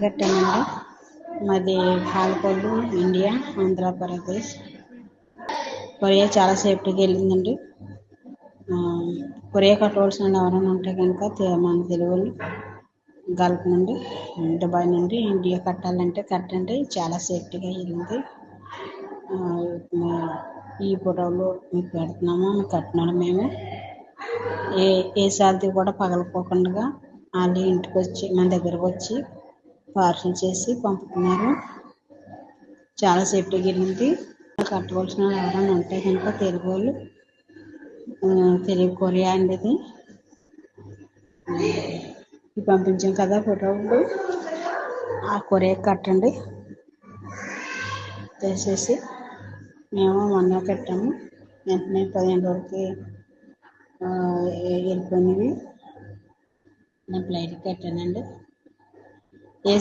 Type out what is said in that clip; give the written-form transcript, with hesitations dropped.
కట్టానండి. మాది Palakollu, India, Andhra Pradesh. Korea చాలా సేఫ్టీగా వెళ్ళిందండి. కొరియా కట్టవలసిన ఎవరైనా ఉంటే కనుక మన తెలుగులో గల్ఫ్ నుండి, దుబాయ్ నుండి ఇండియా కట్టాలంటే కట్టండి, చాలా సేఫ్టీగా వెళ్ళింది. ఈ ఫోటోలో మీకు పెడుతున్నాము. కట్టినాడు మేము ఏ సాలరీ కూడా పగలపోకుండా వాళ్ళు ఇంటికి వచ్చి మన దగ్గరకు వచ్చి పార్సల్ చేసి పంపుతున్నారు. చాలా సేఫ్టీగా వెళ్ళింది. కట్టవలసిన ఎవరైనా ఉంటే కనుక తెలుగు వాళ్ళు, తెలుగు కొరియా అండి. ఇది పంపించాం కదా ఫోటోలు, ఆ కొరియా కట్టండి దయచేసి. మేము మొన్న కట్టాము, వెంటనే 15 రోజులకి వెళ్ళిపోయినవి. నేను ఫ్లైట్కి కట్టానండి.